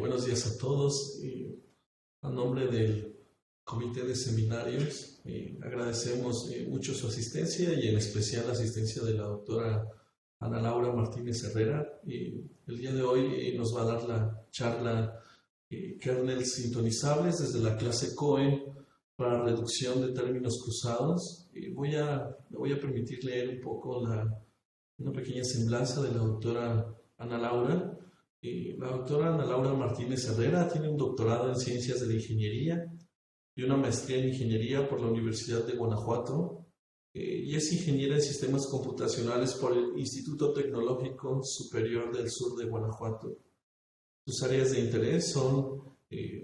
Buenos días a todos. A nombre del Comité de Seminarios, agradecemos mucho su asistencia y en especial la asistencia de la doctora Ana Laura Martínez Herrera. El día de hoy nos va a dar la charla Kernels Sintonizables desde la clase Cohen para reducción de términos cruzados. Me voy a permitir leer un poco una pequeña semblanza de la doctora Ana Laura. La doctora Ana Laura Martínez Herrera tiene un doctorado en Ciencias de la Ingeniería y una maestría en Ingeniería por la Universidad de Guanajuato y es ingeniera en Sistemas Computacionales por el Instituto Tecnológico Superior del Sur de Guanajuato. Sus áreas de interés son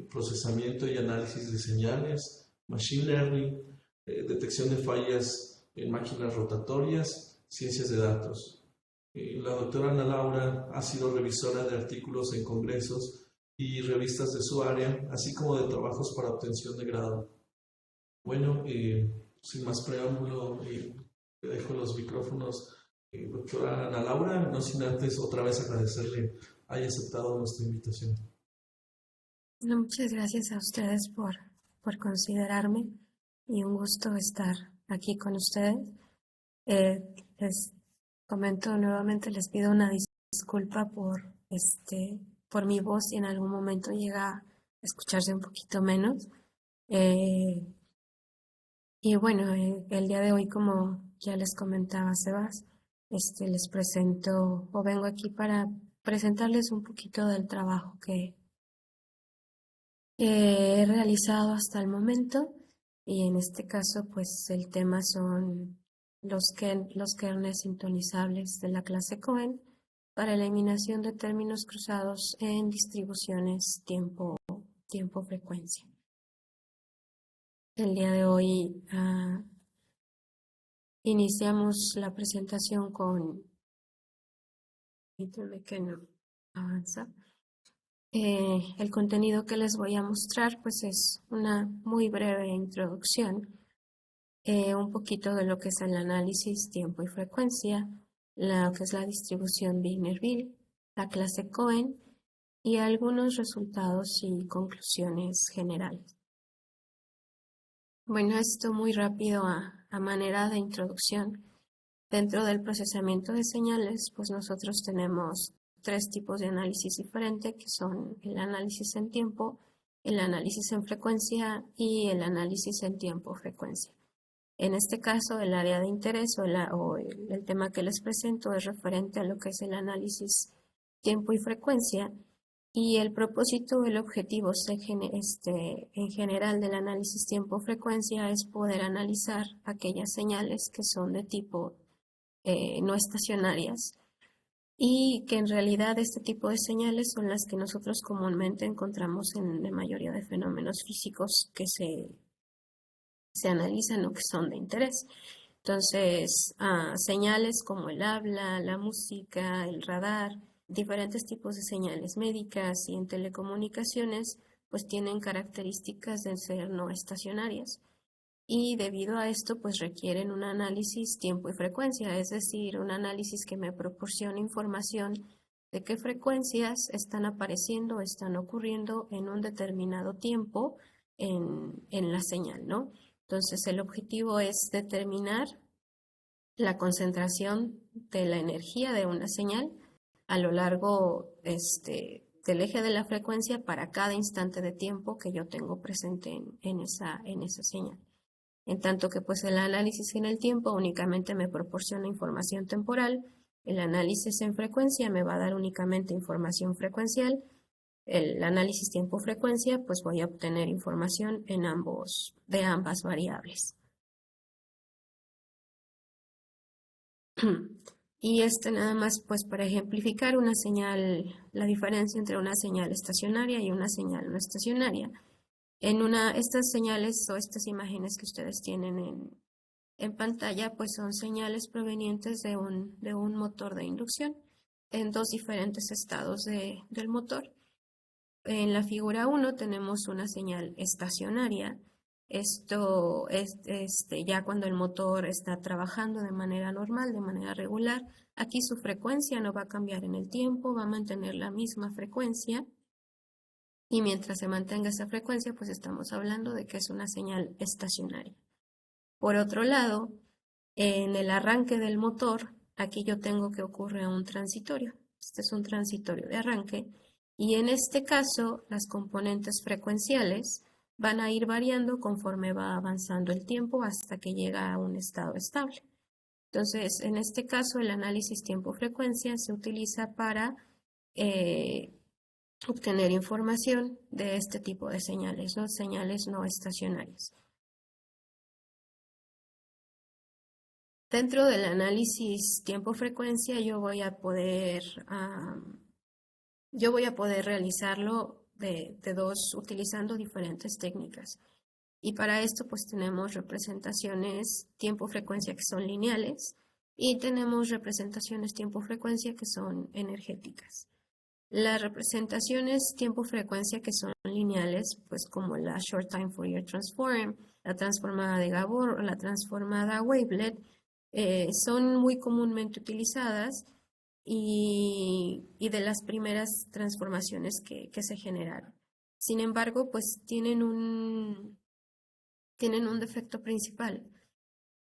procesamiento y análisis de señales, machine learning, detección de fallas en máquinas rotatorias, ciencias de datos. La doctora Ana Laura ha sido revisora de artículos en congresos y revistas de su área, así como de trabajos para obtención de grado. Bueno, sin más preámbulo, le dejo los micrófonos, doctora Ana Laura, no sin antes otra vez agradecerle haya aceptado nuestra invitación. No, muchas gracias a ustedes por considerarme y un gusto estar aquí con ustedes. Les comento nuevamente, les pido una disculpa por mi voz si en algún momento llega a escucharse un poquito menos. Y bueno, el día de hoy, como ya les comentaba Sebas, les presento o vengo aquí para presentarles un poquito del trabajo que he realizado hasta el momento, y en este caso pues el tema son los kernels sintonizables de la clase Cohen para eliminación de términos cruzados en distribuciones tiempo-frecuencia. El día de hoy iniciamos la presentación con... Permítanme que no avanza. El contenido que les voy a mostrar pues es una muy breve introducción, un poquito de lo que es el análisis tiempo y frecuencia, lo que es la distribución Wigner-Will, la clase Cohen y algunos resultados y conclusiones generales. Bueno, esto muy rápido a manera de introducción. Dentro del procesamiento de señales, pues nosotros tenemos tres tipos de análisis diferentes, que son el análisis en tiempo, el análisis en frecuencia y el análisis en tiempo-frecuencia. En este caso, el área de interés o el tema que les presento es referente a lo que es el análisis tiempo y frecuencia, y el propósito o el objetivo en general del análisis tiempo-frecuencia es poder analizar aquellas señales que son de tipo no estacionarias, y que en realidad este tipo de señales son las que nosotros comúnmente encontramos en la mayoría de fenómenos físicos que se analizan o que son de interés. Entonces, señales como el habla, la música, el radar, diferentes tipos de señales médicas y en telecomunicaciones, pues tienen características de ser no estacionarias. Y debido a esto, pues requieren un análisis tiempo y frecuencia, es decir, un análisis que me proporcione información de qué frecuencias están apareciendo, están ocurriendo en un determinado tiempo en la señal, ¿no? Entonces, el objetivo es determinar la concentración de la energía de una señal a lo largo del eje de la frecuencia para cada instante de tiempo que yo tengo presente en esa señal. En tanto que pues el análisis en el tiempo únicamente me proporciona información temporal, el análisis en frecuencia me va a dar únicamente información frecuencial, el análisis tiempo-frecuencia pues voy a obtener información de ambas variables. Y nada más pues para ejemplificar una señal, la diferencia entre una señal estacionaria y una señal no estacionaria. Estas señales o estas imágenes que ustedes tienen en pantalla, pues son señales provenientes de un motor de inducción en dos diferentes estados del motor. En la figura 1 tenemos una señal estacionaria. Esto es ya cuando el motor está trabajando de manera normal, de manera regular. Aquí su frecuencia no va a cambiar en el tiempo, va a mantener la misma frecuencia. y mientras se mantenga esa frecuencia, pues estamos hablando de que es una señal estacionaria. Por otro lado, en el arranque del motor, aquí yo tengo que ocurre un transitorio. Este es un transitorio de arranque y en este caso las componentes frecuenciales van a ir variando conforme va avanzando el tiempo hasta que llega a un estado estable. Entonces, en este caso, el análisis tiempo-frecuencia se utiliza para obtener información de este tipo de señales, ¿no? Señales no estacionarias. Dentro del análisis tiempo-frecuencia yo voy a poder realizarlo utilizando diferentes técnicas. Y para esto pues tenemos representaciones tiempo-frecuencia que son lineales y tenemos representaciones tiempo-frecuencia que son energéticas. Las representaciones tiempo-frecuencia que son lineales, pues como la Short Time Fourier Transform, la transformada de Gabor o la transformada Wavelet, son muy comúnmente utilizadas y de las primeras transformaciones que se generaron. Sin embargo, pues tienen un defecto principal,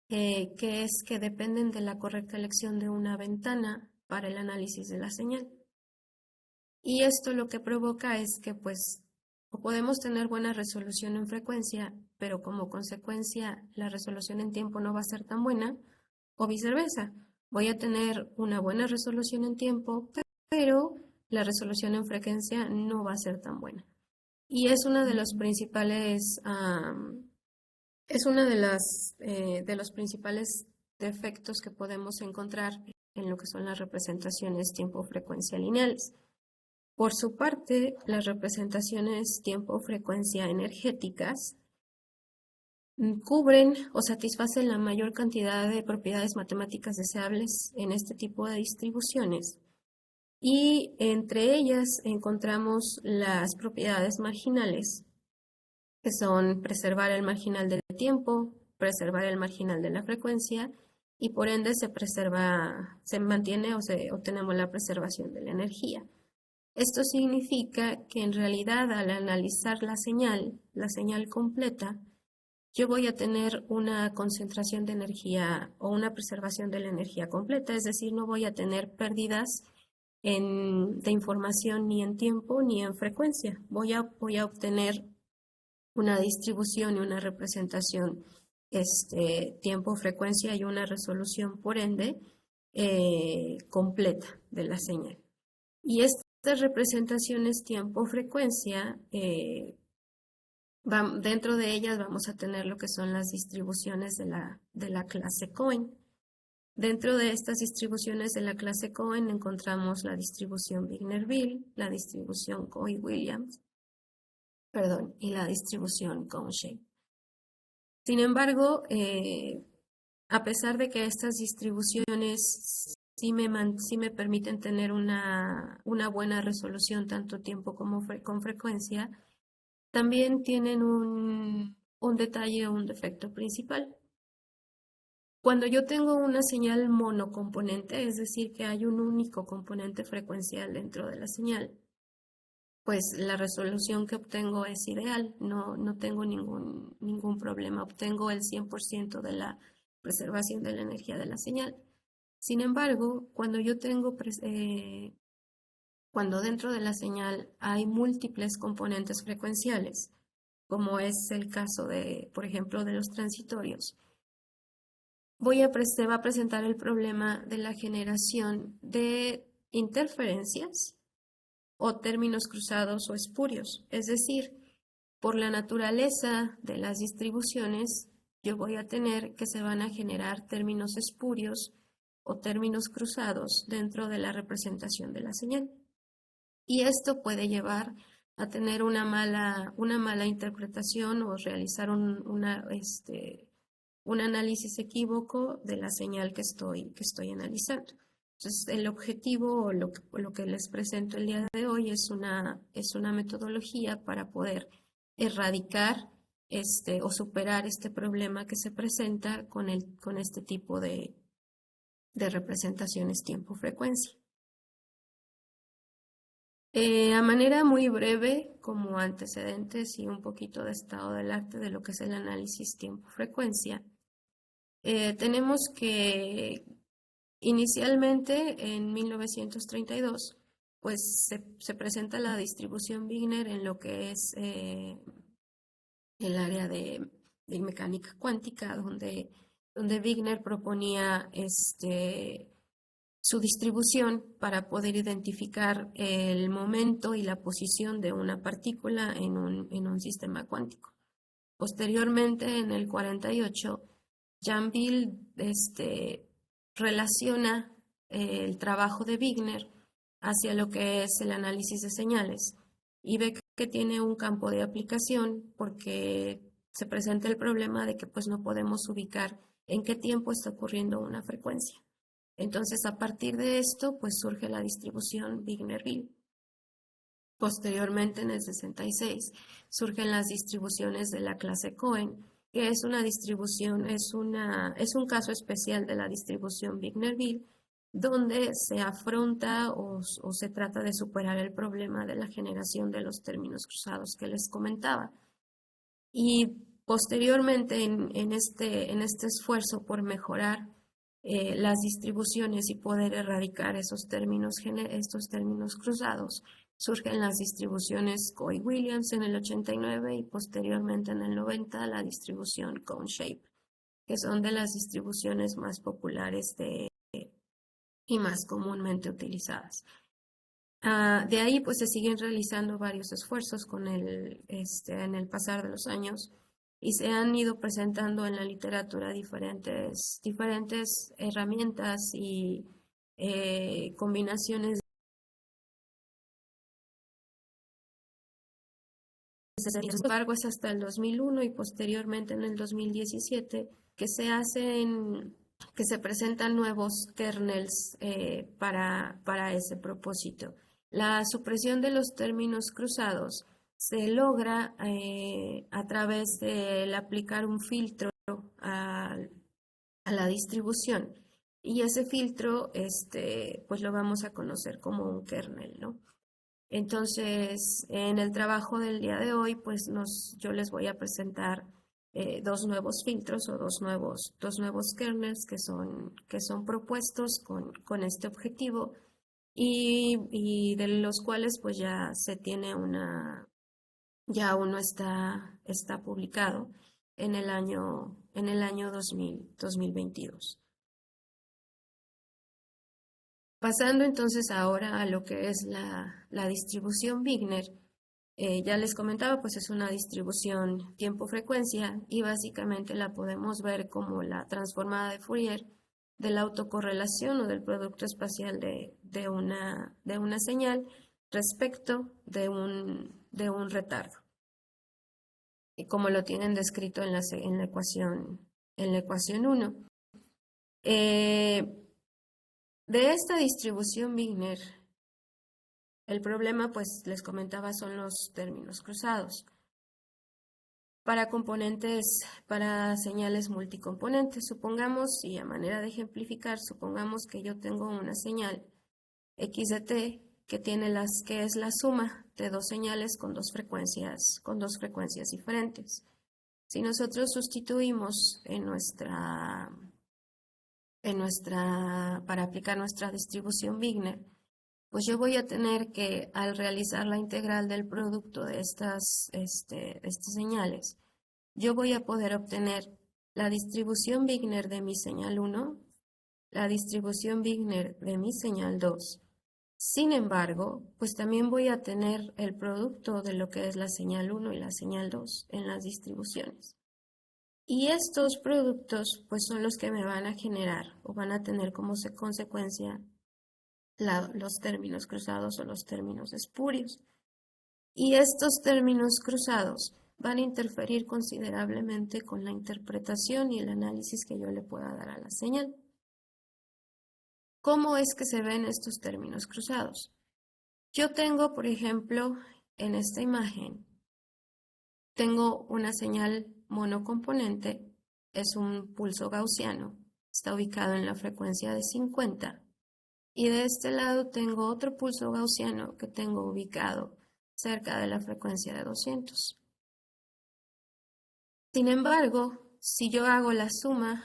que es que dependen de la correcta elección de una ventana para el análisis de la señal. Y esto lo que provoca es que pues o podemos tener buena resolución en frecuencia, pero como consecuencia la resolución en tiempo no va a ser tan buena, o viceversa. Voy a tener una buena resolución en tiempo, pero la resolución en frecuencia no va a ser tan buena. Y es uno de los principales, de los principales defectos que podemos encontrar en lo que son las representaciones tiempo-frecuencia lineales. Por su parte, las representaciones tiempo-frecuencia energéticas cubren o satisfacen la mayor cantidad de propiedades matemáticas deseables en este tipo de distribuciones. Y entre ellas encontramos las propiedades marginales, que son preservar el marginal del tiempo, preservar el marginal de la frecuencia, y por ende se mantiene o obtenemos la preservación de la energía. Esto significa que en realidad al analizar la señal completa, yo voy a tener una concentración de energía o una preservación de la energía completa, es decir, no voy a tener pérdidas de información ni en tiempo ni en frecuencia. Voy a obtener una distribución y una representación tiempo, frecuencia y una resolución, por ende, completa de la señal. Y estas representaciones tiempo-frecuencia, dentro de ellas vamos a tener lo que son las distribuciones de la clase Cohen. Dentro de estas distribuciones de la clase Cohen encontramos la distribución Wigner-Will, la distribución Cohen-Williams, y la distribución Cohen-Shane. Sin embargo, a pesar de que estas distribuciones sí me permiten tener una buena resolución tanto tiempo como con frecuencia, también tienen un detalle o un defecto principal. Cuando yo tengo una señal monocomponente, es decir, que hay un único componente frecuencial dentro de la señal, pues la resolución que obtengo es ideal, no tengo ningún problema, obtengo el 100% de la preservación de la energía de la señal. Sin embargo, cuando dentro de la señal hay múltiples componentes frecuenciales, como es el caso de, por ejemplo, de los transitorios, se va a presentar el problema de la generación de interferencias o términos cruzados o espurios. Es decir, por la naturaleza de las distribuciones, yo voy a tener que se van a generar términos espurios o términos cruzados dentro de la representación de la señal. Y esto puede llevar a tener una mala interpretación o realizar un análisis equívoco de la señal que estoy analizando. Entonces, el objetivo o lo que les presento el día de hoy es una metodología para poder erradicar o superar este problema que se presenta con este tipo de representaciones tiempo-frecuencia. A manera muy breve, como antecedentes y un poquito de estado del arte de lo que es el análisis tiempo-frecuencia, tenemos que inicialmente en 1932 pues se presenta la distribución Wigner en lo que es el área de mecánica cuántica, donde Wigner proponía su distribución para poder identificar el momento y la posición de una partícula en un sistema cuántico. Posteriormente, en el 48, Janville relaciona el trabajo de Wigner hacia lo que es el análisis de señales y ve que tiene un campo de aplicación porque se presenta el problema de que pues no podemos ubicar en qué tiempo está ocurriendo una frecuencia. Entonces, a partir de esto, pues surge la distribución Wigner-Ville. Posteriormente, en el 66, surgen las distribuciones de la clase Cohen, que es una distribución, es un caso especial de la distribución Wigner-Ville, donde se afronta o se trata de superar el problema de la generación de los términos cruzados que les comentaba. Y posteriormente, en este esfuerzo por mejorar las distribuciones y poder erradicar estos términos cruzados, surgen las distribuciones Cohen-Williams en el 89 y posteriormente en el 90 la distribución Cone-Shape, que son de las distribuciones más populares y más comúnmente utilizadas. De ahí pues se siguen realizando varios esfuerzos en el pasar de los años y se han ido presentando en la literatura diferentes herramientas y combinaciones. Sin embargo, es hasta el 2001 y posteriormente en el 2017 que que se presentan nuevos kernels para ese propósito. La supresión de los términos cruzados se logra a través de aplicar un filtro a la distribución y ese filtro pues lo vamos a conocer como un kernel, ¿no? Entonces, en el trabajo del día de hoy, pues yo les voy a presentar dos nuevos filtros o dos nuevos kernels que son propuestos con este objetivo y de los cuales pues ya se tiene ya uno está publicado en el año 2022. Pasando entonces ahora a lo que es la distribución Wigner, ya les comentaba, pues es una distribución tiempo-frecuencia y básicamente la podemos ver como la transformada de Fourier de la autocorrelación o del producto espacial de una señal respecto de un retardo, y como lo tienen descrito en la ecuación 1. De esta distribución Wigner, el problema, pues les comentaba, son los términos cruzados. Para señales multicomponentes, supongamos, y a manera de ejemplificar, supongamos que yo tengo una señal x de t que es la suma de dos señales con dos frecuencias diferentes. Si nosotros sustituimos para aplicar nuestra distribución Wigner, pues yo voy a tener que, al realizar la integral del producto de estas señales, yo voy a poder obtener la distribución Wigner de mi señal 1, la distribución Wigner de mi señal 2. Sin embargo, pues también voy a tener el producto de lo que es la señal 1 y la señal 2 en las distribuciones. Y estos productos pues son los que me van a generar o van a tener como consecuencia los términos cruzados o los términos espurios. Y estos términos cruzados van a interferir considerablemente con la interpretación y el análisis que yo le pueda dar a la señal. ¿Cómo es que se ven estos términos cruzados? Yo tengo, por ejemplo, en esta imagen, tengo una señal monocomponente, es un pulso gaussiano, está ubicado en la frecuencia de 50 y de este lado tengo otro pulso gaussiano que tengo ubicado cerca de la frecuencia de 200. Sin embargo, si yo hago la suma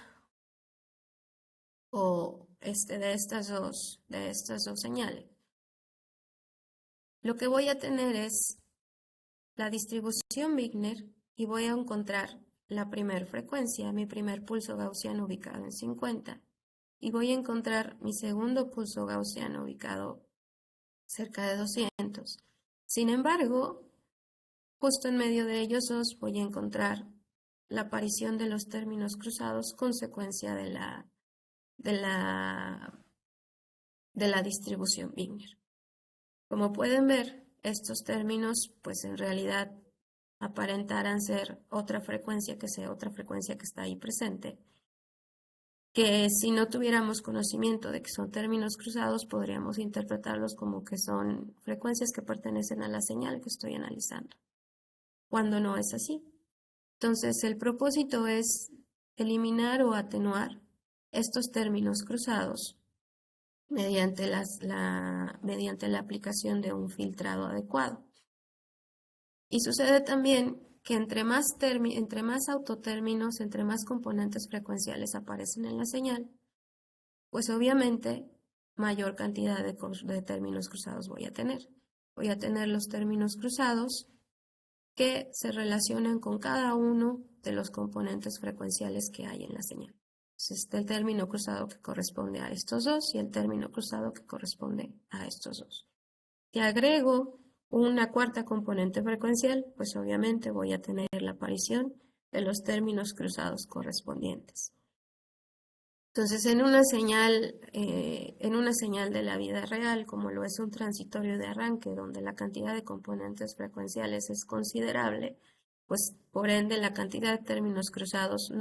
de estas dos señales, lo que voy a tener es la distribución Wigner y voy a encontrar la primera frecuencia, mi primer pulso gaussiano ubicado en 50, y voy a encontrar mi segundo pulso gaussiano ubicado cerca de 200. Sin embargo, justo en medio de ellos dos voy a encontrar la aparición de los términos cruzados, consecuencia de la distribución Wigner. Como pueden ver, estos términos, pues en realidad aparentarán ser otra frecuencia que está ahí presente, que si no tuviéramos conocimiento de que son términos cruzados, podríamos interpretarlos como que son frecuencias que pertenecen a la señal que estoy analizando, cuando no es así. Entonces, el propósito es eliminar o atenuar estos términos cruzados mediante la aplicación de un filtrado adecuado. Y sucede también que entre más autotérminos, entre más componentes frecuenciales aparecen en la señal, pues obviamente mayor cantidad de términos cruzados voy a tener. Voy a tener los términos cruzados que se relacionan con cada uno de los componentes frecuenciales que hay en la señal. Entonces, está el término cruzado que corresponde a estos dos y el término cruzado que corresponde a estos dos. Si agrego una cuarta componente frecuencial, pues obviamente voy a tener la aparición de los términos cruzados correspondientes. Entonces, en una señal de la vida real, como lo es un transitorio de arranque, donde la cantidad de componentes frecuenciales es considerable, pues por ende la cantidad de términos cruzados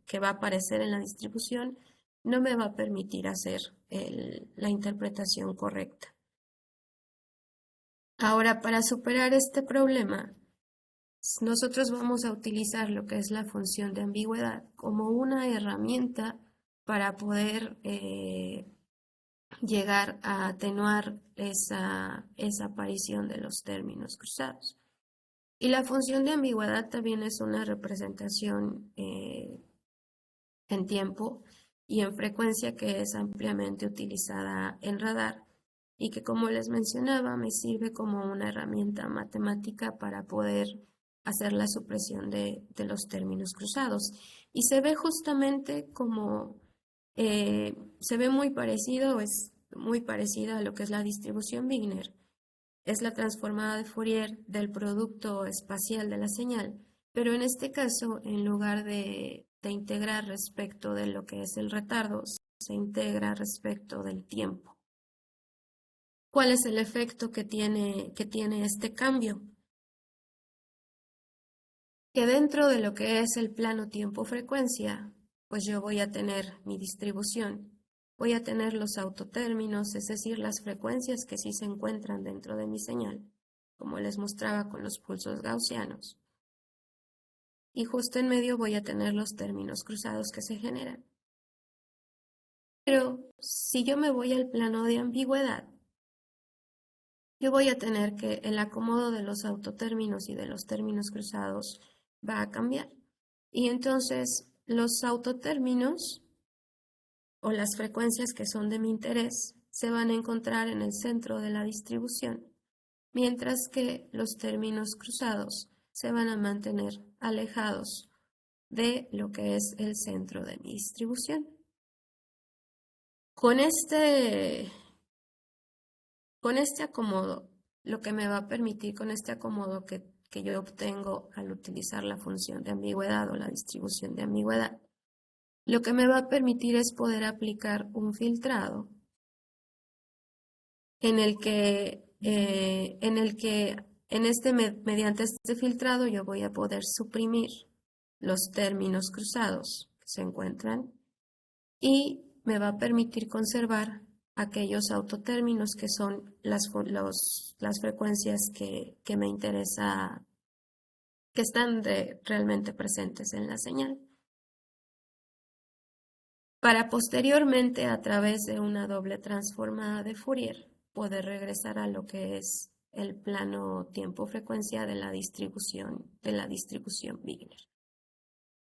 que va a aparecer en la distribución no me va a permitir hacer la interpretación correcta. Ahora, para superar este problema, nosotros vamos a utilizar lo que es la función de ambigüedad como una herramienta para poder llegar a atenuar esa aparición de los términos cruzados. Y la función de ambigüedad también es una representación en tiempo y en frecuencia que es ampliamente utilizada en radar y que, como les mencionaba, me sirve como una herramienta matemática para poder hacer la supresión de los términos cruzados. Y se ve justamente como, se ve muy parecido, es muy parecida a lo que es la distribución Wigner. Es la transformada de Fourier del producto espacial de la señal, pero en este caso, en lugar de integrar respecto de lo que es el retardo, se integra respecto del tiempo. ¿Cuál es el efecto que tiene este cambio? Que dentro de lo que es el plano tiempo-frecuencia, pues yo voy a tener mi distribución, voy a tener los autotérminos, es decir, las frecuencias que sí se encuentran dentro de mi señal, como les mostraba con los pulsos gaussianos. Y justo en medio voy a tener los términos cruzados que se generan. Pero si yo me voy al plano de ambigüedad, yo voy a tener que el acomodo de los autotérminos y de los términos cruzados va a cambiar. Y entonces los autotérminos o las frecuencias que son de mi interés se van a encontrar en el centro de la distribución, mientras que los términos cruzados se van a mantener alejados de lo que es el centro de mi distribución. Con este acomodo, lo que me va a permitir con este acomodo que yo obtengo al utilizar la función de ambigüedad o la distribución de ambigüedad, lo que me va a permitir es poder aplicar un filtrado mediante este filtrado yo voy a poder suprimir los términos cruzados que se encuentran y me va a permitir conservar aquellos autotérminos que son las frecuencias que me interesa, que están realmente presentes en la señal. para posteriormente, a través de una doble transformada de Fourier, poder regresar a lo que es el plano tiempo-frecuencia de la distribución Wigner.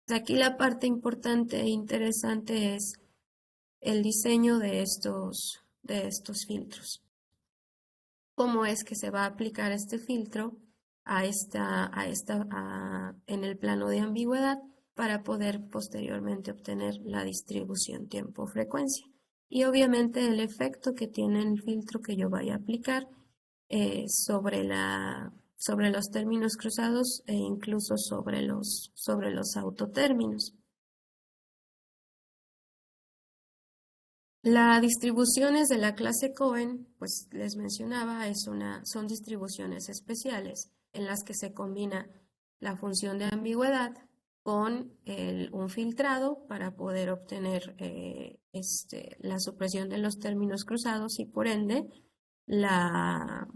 Aquí la parte importante e interesante es el diseño de estos filtros. ¿Cómo es que se va a aplicar este filtro en el plano de ambigüedad para poder posteriormente obtener la distribución tiempo-frecuencia? Y obviamente el efecto que tiene el filtro que yo vaya a aplicar sobre los términos cruzados e incluso sobre los autotérminos. Las distribuciones de la clase Cohen, pues les mencionaba, son distribuciones especiales en las que se combina la función de ambigüedad con un filtrado para poder obtener la supresión de los términos cruzados y por ende la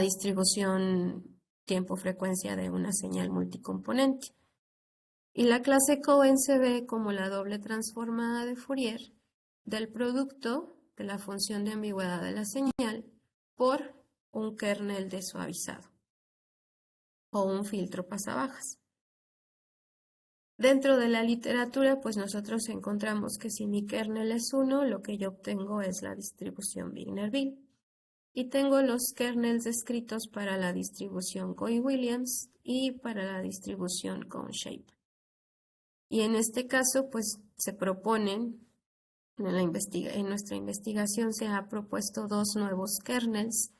distribución tiempo-frecuencia de una señal multicomponente. Y la clase Cohen se ve como la doble transformada de Fourier del producto de la función de ambigüedad de la señal por un kernel desuavizado o un filtro pasabajas. Dentro de la literatura, pues nosotros encontramos que si mi kernel es 1, lo que yo obtengo es la distribución Wigner-Will. Y tengo los kernels descritos para la distribución Coy-Williams y para la distribución Cone-Shape. Y en este caso, pues se proponen, en nuestra investigación se ha propuesto dos nuevos kernels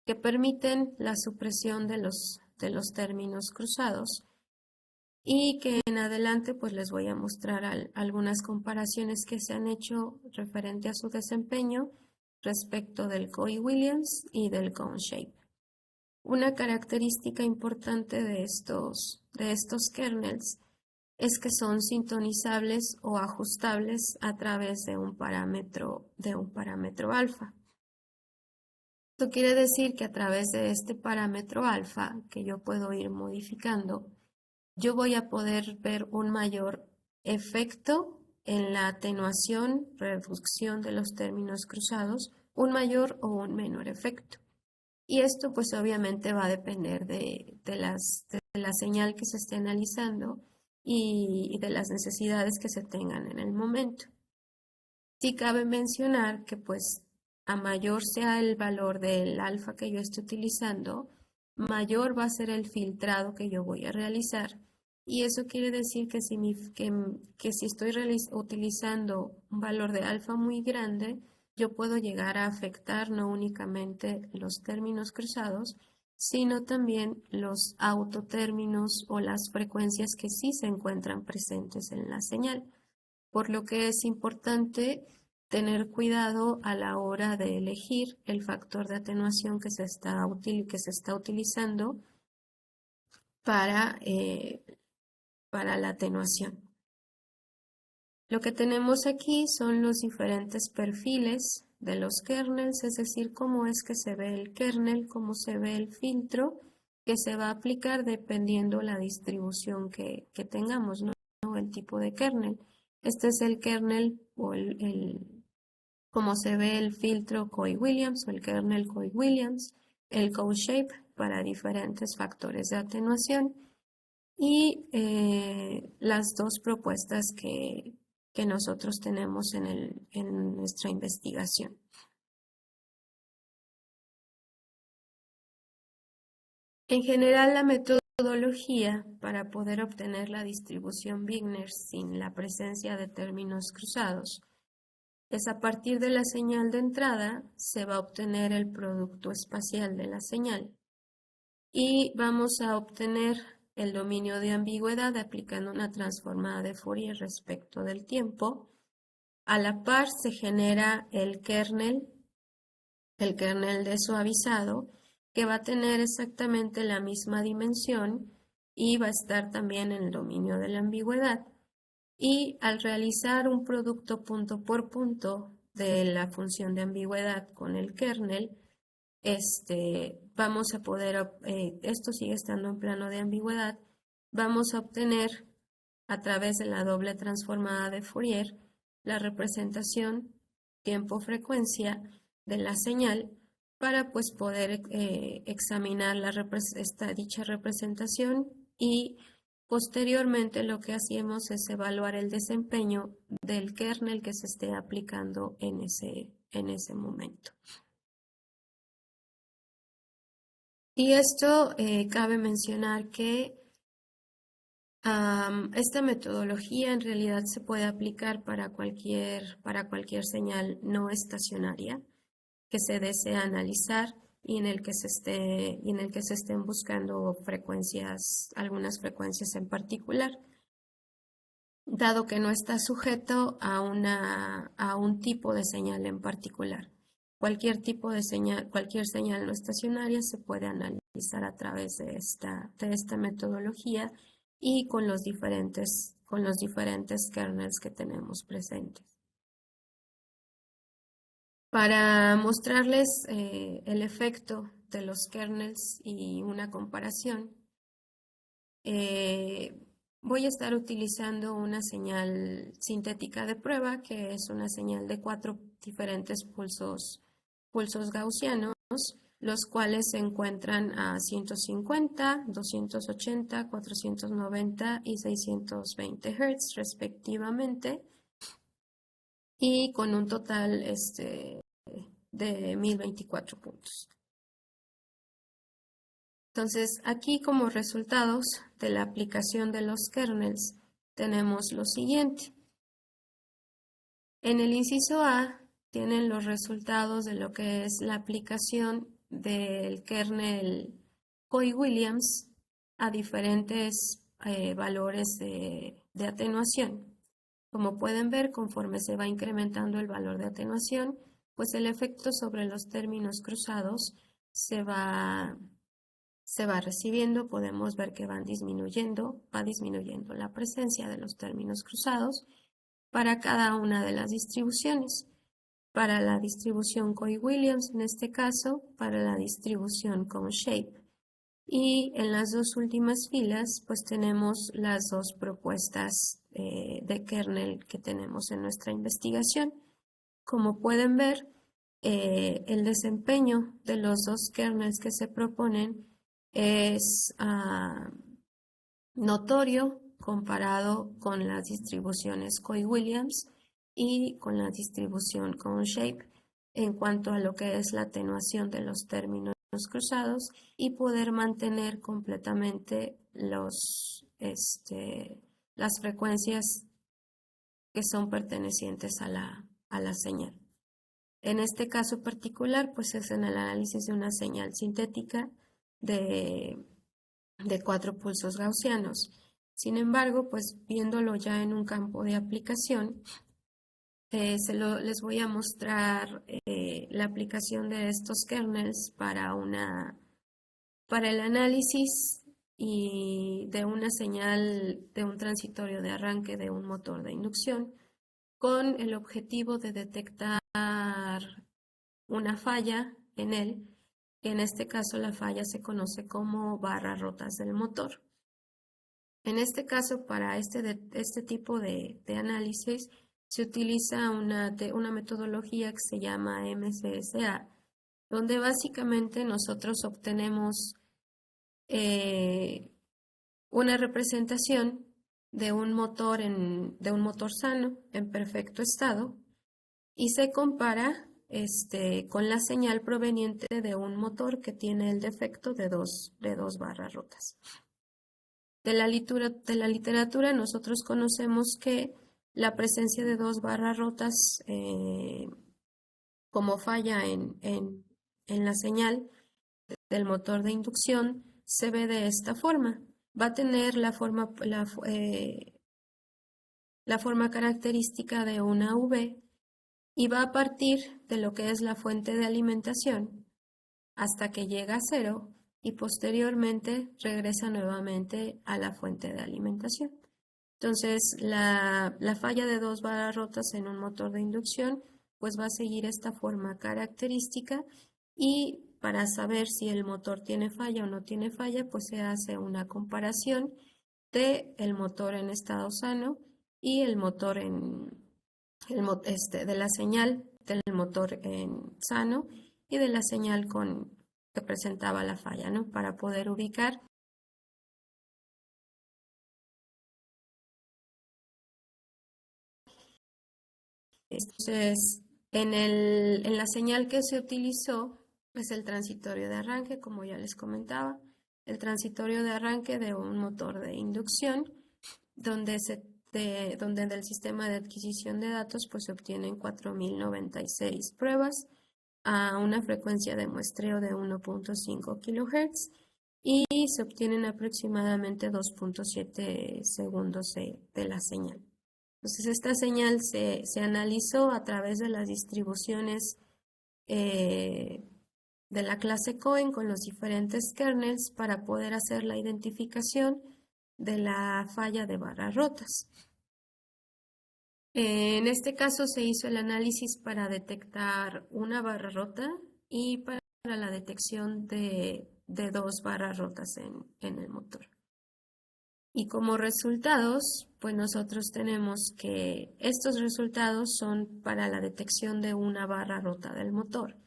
que permiten la supresión de los términos cruzados y que en adelante pues les voy a mostrar algunas comparaciones que se han hecho referente a su desempeño respecto del Coy-Williams y del Cone-Shape. Una característica importante de estos kernels es que son sintonizables o ajustables a través de un parámetro alfa. Esto quiere decir que a través de este parámetro alfa, que yo puedo ir modificando, yo voy a poder ver un mayor efecto en la atenuación, reducción de los términos cruzados, un mayor o un menor efecto. Y esto pues obviamente va a depender de la señal que se esté analizando y de las necesidades que se tengan en el momento. Sí cabe mencionar que pues a mayor sea el valor del alfa que yo esté utilizando, mayor va a ser el filtrado que yo voy a realizar. Y eso quiere decir que si estoy utilizando un valor de alfa muy grande, yo puedo llegar a afectar no únicamente los términos cruzados, sino también los autotérminos o las frecuencias que sí se encuentran presentes en la señal. Por lo que es importante tener cuidado a la hora de elegir el factor de atenuación que se está utilizando para la atenuación. Lo que tenemos aquí son los diferentes perfiles de los kernels, es decir, cómo es que se ve el kernel, cómo se ve el filtro que se va a aplicar dependiendo la distribución que tengamos, ¿no? El tipo de kernel. Este es el kernel o como se ve el filtro Coy-Williams o el kernel Coy-Williams, el Cone-Shape para diferentes factores de atenuación y las dos propuestas que nosotros tenemos en nuestra investigación. En general, la metodología para poder obtener la distribución Wigner sin la presencia de términos cruzados es a partir de la señal de entrada se va a obtener el producto espacial de la señal y vamos a obtener el dominio de ambigüedad aplicando una transformada de Fourier respecto del tiempo. A la par se genera el kernel desuavizado, que va a tener exactamente la misma dimensión y va a estar también en el dominio de la ambigüedad. Y al realizar un producto punto por punto de la función de ambigüedad con el kernel, vamos a poder, esto sigue estando en plano de ambigüedad, vamos a obtener a través de la doble transformada de Fourier la representación tiempo-frecuencia de la señal para pues poder examinar dicha representación, y posteriormente lo que hacemos es evaluar el desempeño del kernel que se esté aplicando en ese momento. Y esto cabe mencionar que esta metodología en realidad se puede aplicar para cualquier señal no estacionaria que se desea analizar y en el que se estén buscando algunas frecuencias en particular, dado que no está sujeto a un tipo de señal en particular. Cualquier señal no estacionaria se puede analizar a través de esta metodología y con los diferentes kernels que tenemos presentes. Para mostrarles el efecto de los kernels y una comparación, voy a estar utilizando una señal sintética de prueba, que es una señal de 4 diferentes pulsos gaussianos, los cuales se encuentran a 150, 280, 490 y 620 Hz respectivamente, y con un total de 1024 puntos. Entonces, aquí como resultados de la aplicación de los kernels tenemos lo siguiente. En el inciso A tienen los resultados de lo que es la aplicación del kernel Coy-Williams a diferentes valores de atenuación. Como pueden ver, conforme se va incrementando el valor de atenuación, pues el efecto sobre los términos cruzados se va recibiendo. Podemos ver que va disminuyendo la presencia de los términos cruzados para cada una de las distribuciones. Para la distribución Coy-Williams, en este caso, para la distribución Cone-Shape. Y en las dos últimas filas, pues tenemos las dos propuestas de kernel que tenemos en nuestra investigación. Como pueden ver, el desempeño de los dos kernels que se proponen es notorio comparado con las distribuciones Coy-Williams y con la distribución Cone-Shape en cuanto a lo que es la atenuación de los términos cruzados y poder mantener completamente las frecuencias que son pertenecientes a la señal. En este caso particular, pues es en el análisis de una señal sintética de 4 pulsos gaussianos. Sin embargo, pues viéndolo ya en un campo de aplicación, les voy a mostrar la aplicación de estos kernels para el análisis y de una señal de un transitorio de arranque de un motor de inducción, con el objetivo de detectar una falla en él. En este caso, la falla se conoce como barras rotas del motor. En este caso, para este tipo de análisis, se utiliza una metodología que se llama MCSA, donde básicamente nosotros obtenemos una representación de un motor sano, en perfecto estado, y se compara con la señal proveniente de un motor que tiene el defecto de dos barras rotas. De la literatura nosotros conocemos que la presencia de dos barras rotas como falla en la señal del motor de inducción se ve de esta forma. Va a tener la forma característica de una V y va a partir de lo que es la fuente de alimentación hasta que llega a cero y posteriormente regresa nuevamente a la fuente de alimentación. Entonces, la falla de dos barras rotas en un motor de inducción pues va a seguir esta forma característica, y para saber si el motor tiene falla o no tiene falla, pues se hace una comparación de el motor en estado sano y el motor en de la señal del motor sano y de la señal que presentaba la falla, ¿no? Para poder ubicar entonces, en la señal que se utilizó es el transitorio de arranque, como ya les comentaba, el transitorio de arranque de un motor de inducción, donde del sistema de adquisición de datos pues se obtienen 4096 pruebas a una frecuencia de muestreo de 1.5 kHz y se obtienen aproximadamente 2.7 segundos de la señal. Entonces, esta señal se analizó a través de las distribuciones de la clase Cohen con los diferentes kernels para poder hacer la identificación de la falla de barras rotas. En este caso se hizo el análisis para detectar una barra rota y para la detección de 2 barras rotas en el motor. Y como resultados, pues nosotros tenemos que estos resultados son para la detección de una barra rota del motor.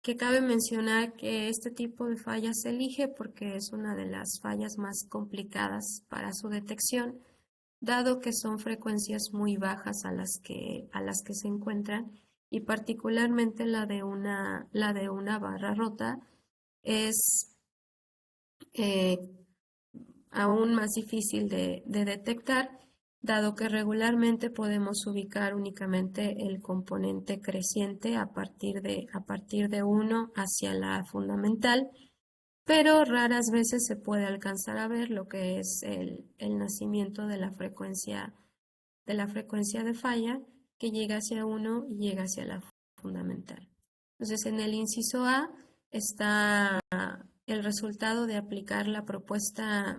Que cabe mencionar que este tipo de falla se elige porque es una de las fallas más complicadas para su detección, dado que son frecuencias muy bajas a las que se encuentran y particularmente la de una barra rota es aún más difícil de detectar, dado que regularmente podemos ubicar únicamente el componente creciente a partir de 1 hacia la fundamental, pero raras veces se puede alcanzar a ver lo que es el nacimiento de la frecuencia de falla que llega hacia 1 y llega hacia la fundamental. Entonces, en el inciso A está el resultado de aplicar la propuesta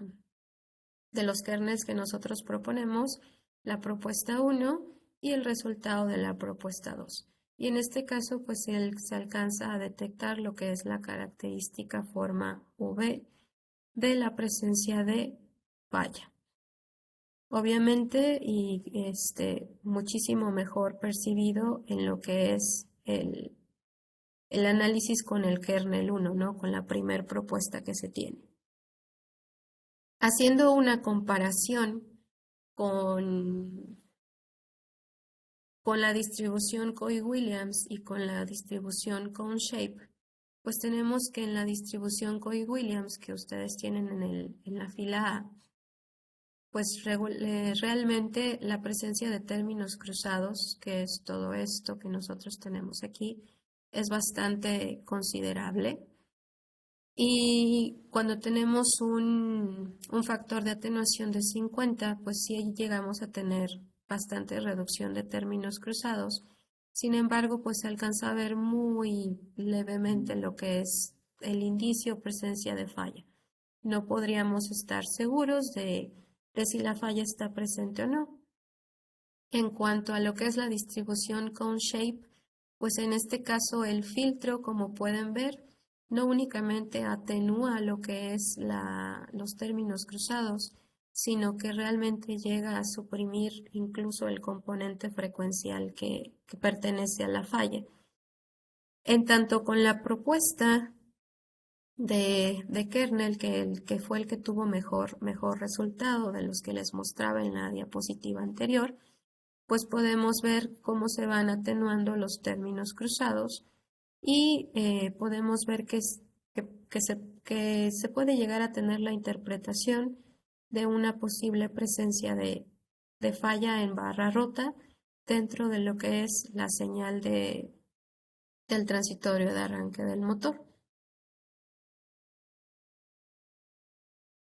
de los kernels que nosotros proponemos, la propuesta 1 y el resultado de la propuesta 2. Y en este caso, pues se alcanza a detectar lo que es la característica forma V de la presencia de falla. Obviamente, y muchísimo mejor percibido en lo que es el análisis con el kernel 1, ¿no? Con la primer propuesta que se tiene. Haciendo una comparación con la distribución Coy-Williams y con la distribución Cone-Shape, pues tenemos que en la distribución Coy-Williams que ustedes tienen en la fila A, pues realmente la presencia de términos cruzados, que es todo esto que nosotros tenemos aquí, es bastante considerable. Y cuando tenemos un factor de atenuación de 50, pues sí llegamos a tener bastante reducción de términos cruzados. Sin embargo, pues se alcanza a ver muy levemente lo que es el indicio o presencia de falla. No podríamos estar seguros de si la falla está presente o no. En cuanto a lo que es la distribución Cone-Shape, pues en este caso el filtro, como pueden ver, no únicamente atenúa lo que es los términos cruzados, sino que realmente llega a suprimir incluso el componente frecuencial que pertenece a la falla. En tanto con la propuesta de kernel, que fue el que tuvo mejor resultado de los que les mostraba en la diapositiva anterior, pues podemos ver cómo se van atenuando los términos cruzados y podemos ver que se puede llegar a tener la interpretación de una posible presencia de falla en barra rota dentro de lo que es la señal del transitorio de arranque del motor.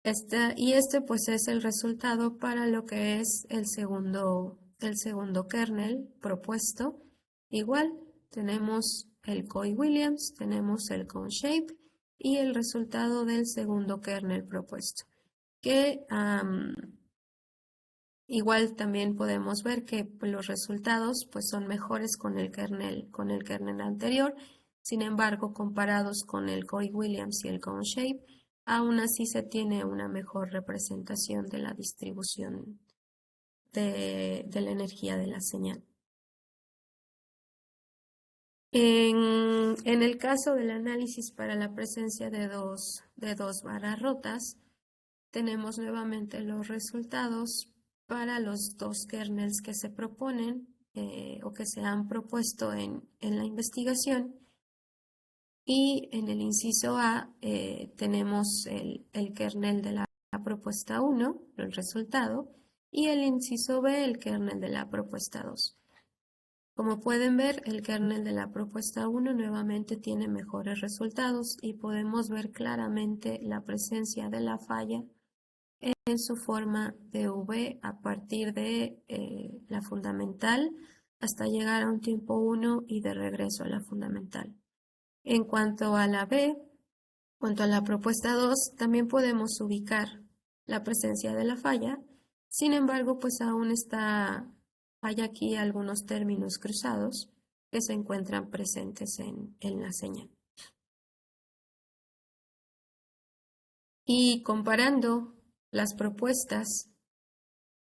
Este pues es el resultado para lo que es el segundo kernel propuesto. Igual tenemos el Coy-Williams, tenemos el Cone-Shape y el resultado del segundo kernel propuesto. Que igual también podemos ver que los resultados pues son mejores con el kernel anterior. Sin embargo, comparados con el Coy-Williams y el Cone-Shape, aún así se tiene una mejor representación de la distribución de la energía de la señal. En el caso del análisis para la presencia de dos barras rotas, tenemos nuevamente los resultados para los dos kernels que se proponen o que se han propuesto en la investigación. Y en el inciso A tenemos el kernel de la propuesta 1, el resultado, y el inciso B, el kernel de la propuesta 2. Como pueden ver, el kernel de la propuesta 1 nuevamente tiene mejores resultados y podemos ver claramente la presencia de la falla en su forma de V a partir de la fundamental hasta llegar a un tiempo 1 y de regreso a la fundamental. En cuanto a la B, cuanto a la propuesta 2, también podemos ubicar la presencia de la falla. Sin embargo, pues aún hay aquí algunos términos cruzados que se encuentran presentes en la señal. Y comparando las propuestas,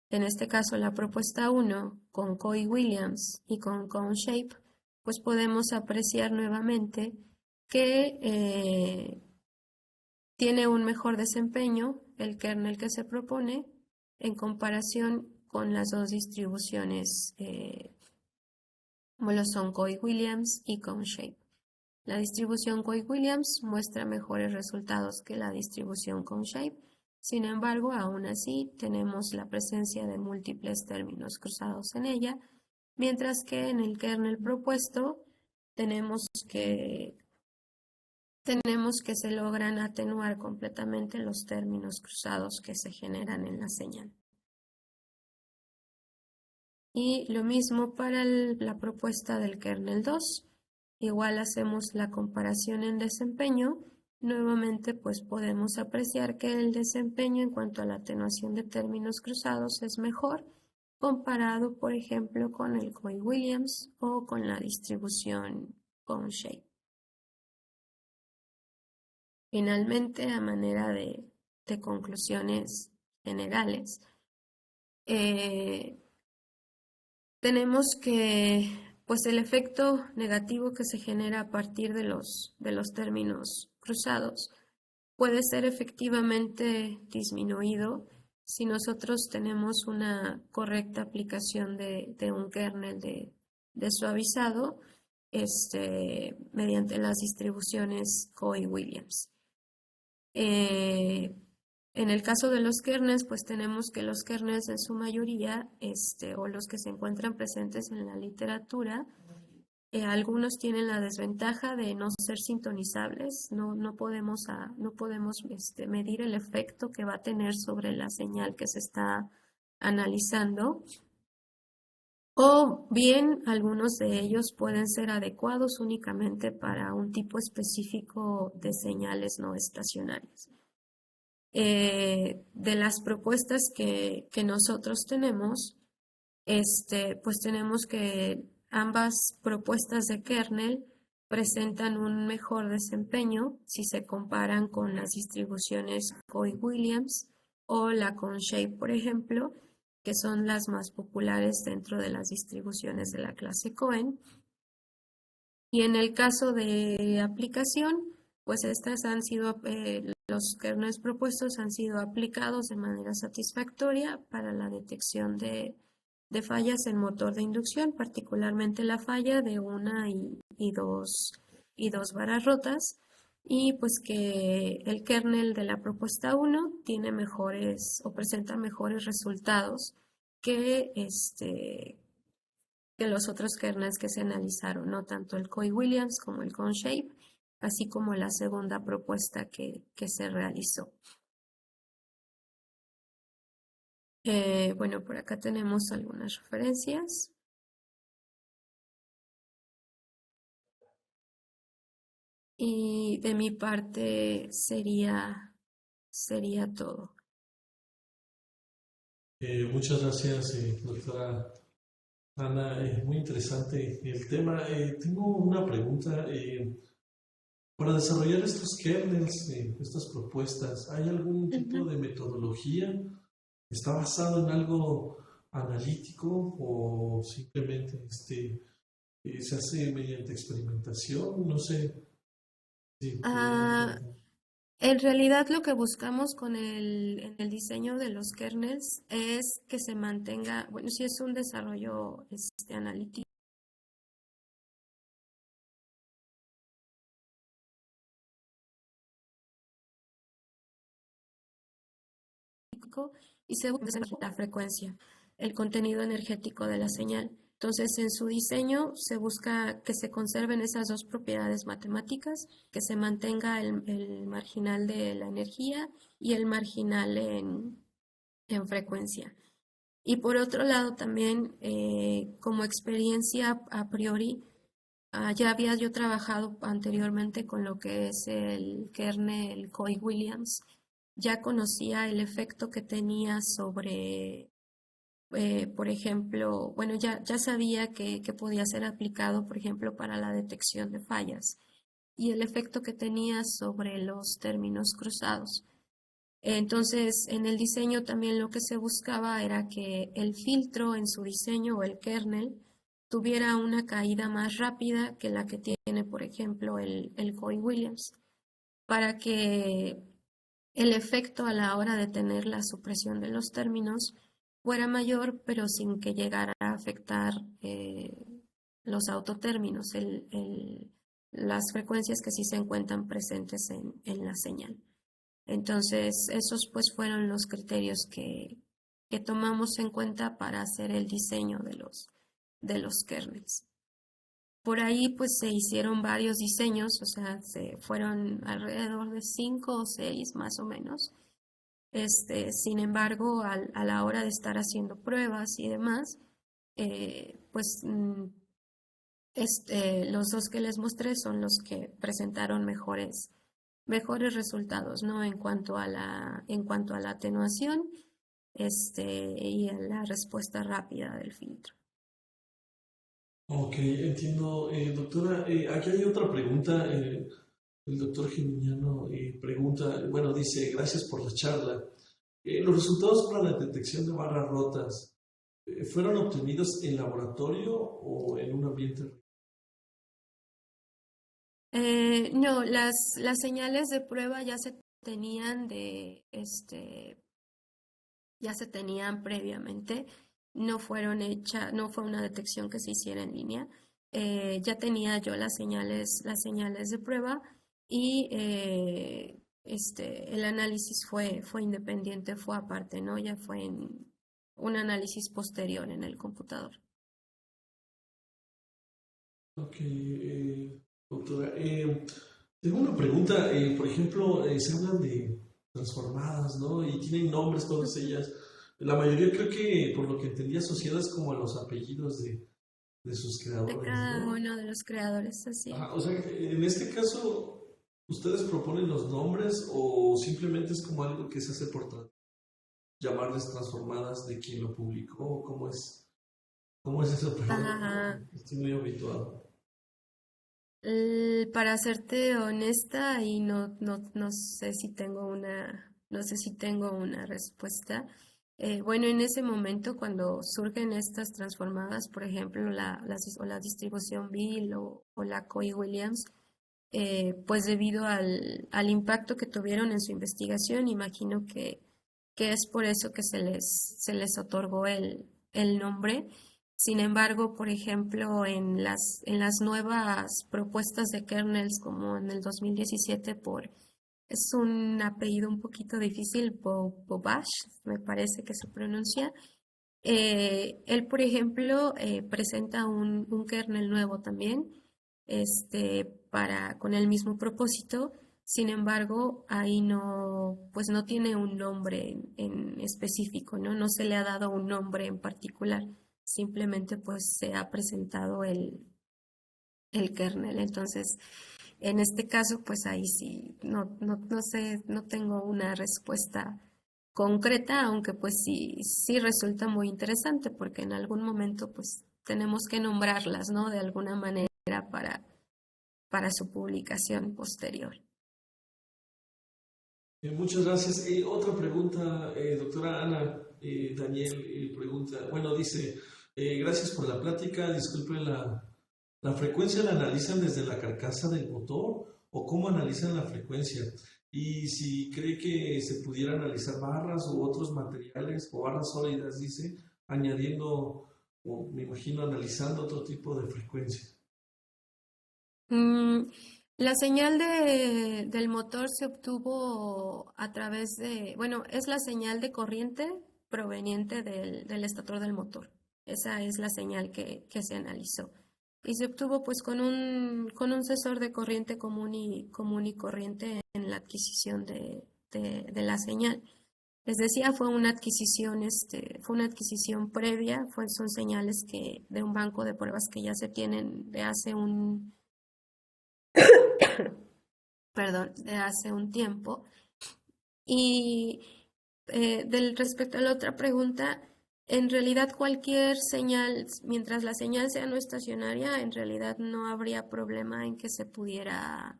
en este caso la propuesta 1 con Coy-Williams y con Cone-Shape, pues podemos apreciar nuevamente que tiene un mejor desempeño el kernel que se propone en comparación con las dos distribuciones como lo son Coy-Williams y Cone-Shape. La distribución Coy-Williams muestra mejores resultados que la distribución Cone-Shape. Sin embargo, aún así tenemos la presencia de múltiples términos cruzados en ella, mientras que en el kernel propuesto tenemos que se logran atenuar completamente los términos cruzados que se generan en la señal. Y lo mismo para la propuesta del kernel 2. Igual hacemos la comparación en desempeño. Nuevamente pues podemos apreciar que el desempeño en cuanto a la atenuación de términos cruzados es mejor comparado, por ejemplo, con el Coy-Williams o con la distribución Cone-Shape. Finalmente, a manera de conclusiones generales, tenemos que pues el efecto negativo que se genera a partir de los términos cruzados puede ser efectivamente disminuido si nosotros tenemos una correcta aplicación de un kernel de suavizado mediante las distribuciones Coy-Williams. En el caso de los kernels, pues tenemos que los kernels en su mayoría, o los que se encuentran presentes en la literatura, algunos tienen la desventaja de no ser sintonizables, no podemos medir el efecto que va a tener sobre la señal que se está analizando. O bien, algunos de ellos pueden ser adecuados únicamente para un tipo específico de señales no estacionarias. De las propuestas que nosotros tenemos, pues tenemos que ambas propuestas de kernel presentan un mejor desempeño si se comparan con las distribuciones Coy-Williams o la Cone-Shape, por ejemplo, que son las más populares dentro de las distribuciones de la clase Cohen. Y en el caso de aplicación, pues estas han sido, los kernels propuestos han sido aplicados de manera satisfactoria para la detección de fallas en motor de inducción, particularmente la falla de una y dos varas rotas, y pues que el kernel de la propuesta 1 tiene mejores o presenta mejores resultados que los otros kernels que se analizaron, no tanto el Coy-Williams como el Cone-Shape, así como la segunda propuesta que se realizó. Bueno, por acá tenemos algunas referencias. Y de mi parte sería todo. Muchas gracias, doctora Ana. Muy interesante el tema. Tengo una pregunta. Para desarrollar estos kernels, estas propuestas, ¿hay algún tipo de metodología? ¿Está basado en algo analítico o simplemente ¿Se hace mediante experimentación? No sé si pudiera Ah, comentar. en realidad lo que buscamos en el diseño de los kernels es que se mantenga, bueno, si es un desarrollo analítico y se busca la frecuencia, el contenido energético de la señal. Entonces, en su diseño se busca que se conserven esas dos propiedades matemáticas, que se mantenga el marginal de la energía y el marginal en frecuencia. Y por otro lado, también como experiencia a priori, ya había yo trabajado anteriormente con lo que es el kernel Coy-Williams. Ya conocía el efecto que tenía sobre, por ejemplo, bueno, ya sabía que podía ser aplicado, por ejemplo, para la detección de fallas y el efecto que tenía sobre los términos cruzados. Entonces, en el diseño también lo que se buscaba era que el filtro en su diseño o el kernel tuviera una caída más rápida que la que tiene, por ejemplo, el Coy-Williams, para que el efecto a la hora de tener la supresión de los términos fuera mayor, pero sin que llegara a afectar los autotérminos, las frecuencias que sí se encuentran presentes en la señal. Entonces, esos pues fueron los criterios que tomamos en cuenta para hacer el diseño de los kernels. Por ahí pues se hicieron varios diseños, o sea, se fueron alrededor de 5 o 6 más o menos. Sin embargo, a la hora de estar haciendo pruebas y demás, pues los dos que les mostré son los que presentaron mejores resultados, ¿no? En cuanto a la atenuación, y a la respuesta rápida del filtro. Ok, entiendo. Doctora, aquí hay otra pregunta. El doctor Gimignano pregunta, bueno, dice, gracias por la charla. ¿Los resultados para la detección de barras rotas fueron obtenidos en laboratorio o en un ambiente? No, las señales de prueba ya se tenían ya se tenían previamente, no fue una detección que se hiciera en línea. Ya tenía yo las señales de prueba y el análisis fue independiente, fue aparte, ¿no? Ya fue en un análisis posterior en el computador. Ok, doctora. Tengo una pregunta. Por ejemplo, se hablan de transformadas, ¿no? Y tienen nombres todas ellas. La mayoría creo que, por lo que entendí, asociadas como a los apellidos de sus De creadores, cada ¿no? uno de los creadores, así es. Ajá, o sea, en este caso, ¿ustedes proponen los nombres o simplemente es como algo que se hace por llamarles transformadas de quien lo publicó? ¿Cómo es eso? Perdón, Ah, no estoy muy habituado. Para serte honesta, y no sé si tengo no sé si tengo una respuesta. Bueno, en ese momento, cuando surgen estas transformadas, por ejemplo, o la distribución Bill o la Coy-Williams, pues debido al impacto que tuvieron en su investigación, imagino que es por eso que se les otorgó el nombre. Sin embargo, por ejemplo, en las nuevas propuestas de kernels, como en el 2017, es un apellido un poquito difícil, Bobash, me parece que se pronuncia. Él, por ejemplo, presenta un kernel nuevo también, con el mismo propósito. Sin embargo, ahí no, pues no tiene un nombre en específico, ¿no? No se le ha dado un nombre en particular. Simplemente, pues, se ha presentado el kernel. Entonces, en este caso, pues ahí sí, no sé, no tengo una respuesta concreta, aunque pues sí resulta muy interesante porque en algún momento pues tenemos que nombrarlas, ¿no? De alguna manera para su publicación posterior. Muchas gracias. Otra pregunta, doctora Ana. Daniel pregunta, bueno, dice, gracias por la plática, disculpe ¿La frecuencia la analizan desde la carcasa del motor o cómo analizan la frecuencia? Y si cree que se pudiera analizar barras u otros materiales o barras sólidas, dice, añadiendo, o me imagino analizando otro tipo de frecuencia. Mm, la señal del motor se obtuvo a través de, bueno, es la señal de corriente proveniente del estator del motor. Esa es la señal que se analizó. Y se obtuvo pues con un sensor de corriente común y corriente en la adquisición de la señal. Les decía, fue una adquisición previa, son señales de un banco de pruebas que ya se tienen de hace de hace un tiempo. Y respecto a la otra pregunta, en realidad cualquier señal, mientras la señal sea no estacionaria, en realidad no habría problema en que se pudiera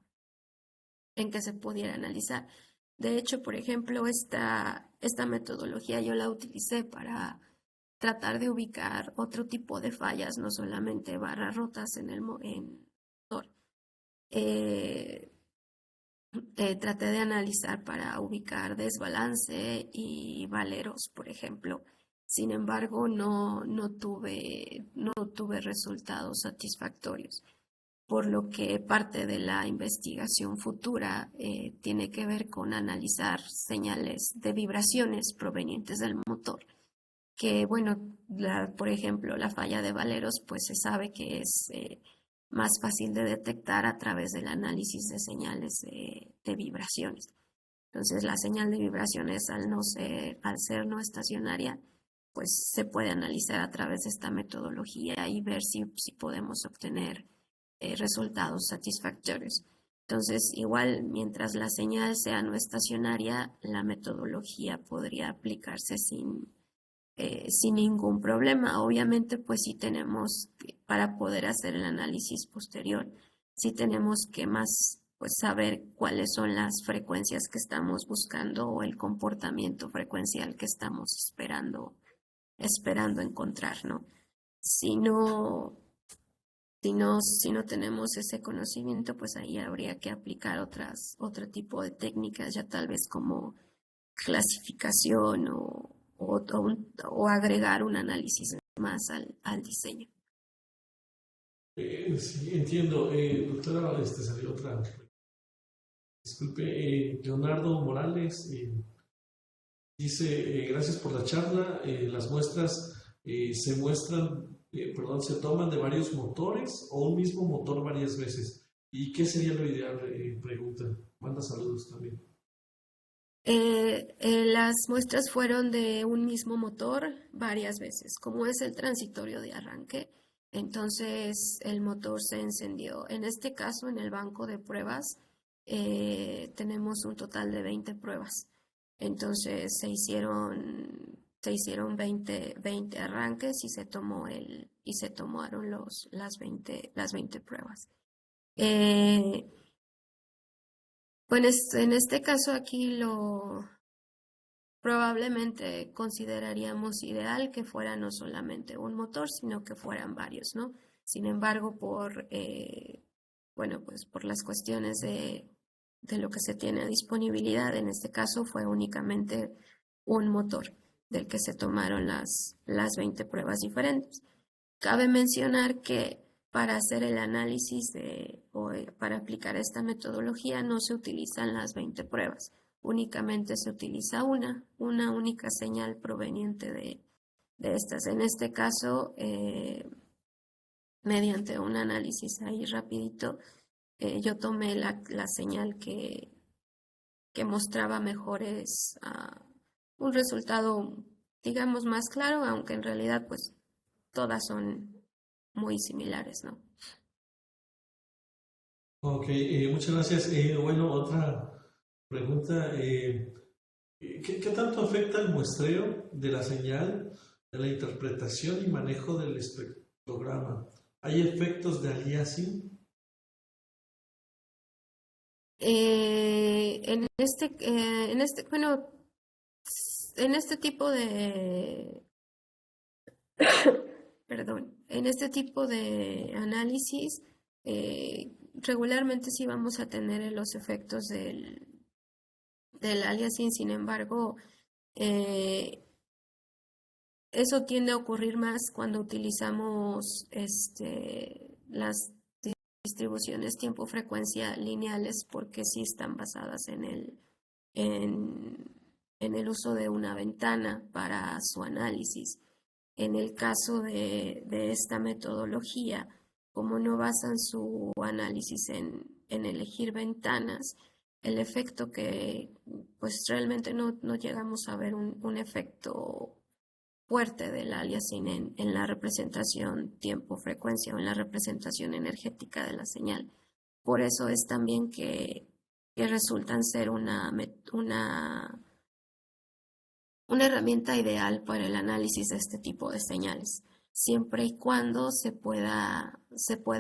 analizar. De hecho, por ejemplo, esta metodología yo la utilicé para tratar de ubicar otro tipo de fallas, no solamente barras rotas en el motor. Eh, Traté de analizar para ubicar desbalance y valeros, por ejemplo. Sin embargo, no tuve resultados satisfactorios, por lo que parte de la investigación futura tiene que ver con analizar señales de vibraciones provenientes del motor. Que, bueno, por ejemplo, la falla de valeros, pues se sabe que es más fácil de detectar a través del análisis de señales de vibraciones. Entonces, la señal de vibraciones, al ser no estacionaria, pues se puede analizar a través de esta metodología y ver si podemos obtener resultados satisfactorios. Entonces, igual, mientras la señal sea no estacionaria, la metodología podría aplicarse sin ningún problema. Obviamente, pues sí tenemos, para poder hacer el análisis posterior, sí tenemos que más pues saber cuáles son las frecuencias que estamos buscando o el comportamiento frecuencial que estamos esperando encontrar, ¿no? Si no, si no tenemos ese conocimiento, pues ahí habría que aplicar otro tipo de técnicas, ya tal vez como clasificación o agregar un análisis más al diseño. Sí, entiendo. Doctora, salió otra. Disculpe, Leonardo Morales dice, gracias por la charla. Las muestras se toman de varios motores o un mismo motor varias veces. ¿Y qué sería lo ideal? Pregunta. Manda saludos también. Las muestras fueron de un mismo motor varias veces. Como es el transitorio de arranque, entonces el motor se encendió. En este caso, en el banco de pruebas, tenemos un total de 20 pruebas. Entonces se hicieron 20 arranques y se tomaron las 20 pruebas. Pues en este caso aquí probablemente consideraríamos ideal que fuera no solamente un motor, sino que fueran varios, ¿no? Sin embargo, bueno, pues por las cuestiones de lo que se tiene a disponibilidad, en este caso fue únicamente un motor del que se tomaron las 20 pruebas diferentes. Cabe mencionar que para hacer el análisis para aplicar esta metodología no se utilizan las 20 pruebas, únicamente se utiliza una única señal proveniente de estas. En este caso, mediante un análisis ahí rapidito, yo tomé la señal que mostraba un resultado, digamos, más claro, aunque en realidad pues todas son muy similares, ¿no? Ok, muchas gracias. Bueno, otra pregunta. ¿Qué tanto afecta el muestreo de la señal, de la interpretación y manejo del espectrograma? ¿Hay efectos de aliasing? Bueno, en este tipo en este tipo de análisis, regularmente sí vamos a tener los efectos del aliasing. Sin embargo, eso tiende a ocurrir más cuando utilizamos las distribuciones tiempo-frecuencia lineales, porque sí están basadas en el uso de una ventana para su análisis. En el caso de esta metodología, como no basan su análisis en elegir ventanas, el efecto que pues realmente no llegamos a ver un efecto fuerte del aliasing en la representación tiempo-frecuencia o en la representación energética de la señal. Por eso es también que resultan ser una herramienta ideal para el análisis de este tipo de señales, siempre y cuando se pueda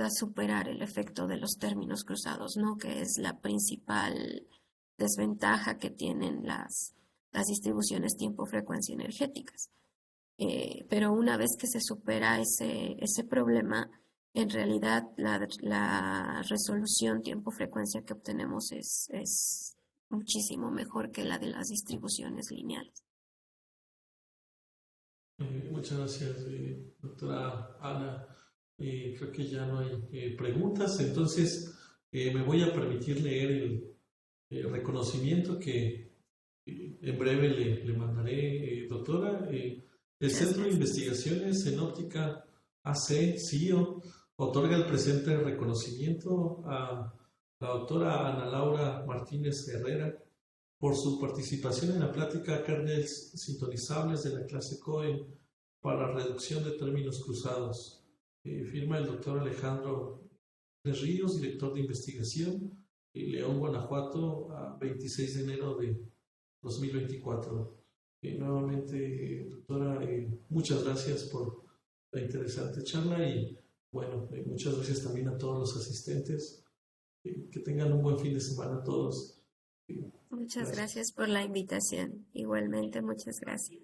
superar el efecto de los términos cruzados, ¿no? Que es la principal desventaja que tienen las distribuciones tiempo-frecuencia energéticas. Pero una vez que se supera ese problema, en realidad la resolución tiempo-frecuencia que obtenemos es muchísimo mejor que la de las distribuciones lineales. Muchas gracias, doctora Ana. Creo que ya no hay preguntas, entonces me voy a permitir leer el reconocimiento que en breve le mandaré, doctora. El Centro de Investigaciones en Óptica AC, CIO, otorga el presente reconocimiento a la doctora Ana Laura Martínez Herrera por su participación en la plática Kernels sintonizables de la clase COEN para reducción de términos cruzados. Firma el doctor Alejandro Ríos, director de investigación, León, Guanajuato, a 26 de enero de 2024. Nuevamente, doctora, muchas gracias por la interesante charla y bueno, muchas gracias también a todos los asistentes. Que tengan un buen fin de semana a todos. Muchas gracias por la invitación. Igualmente, muchas gracias.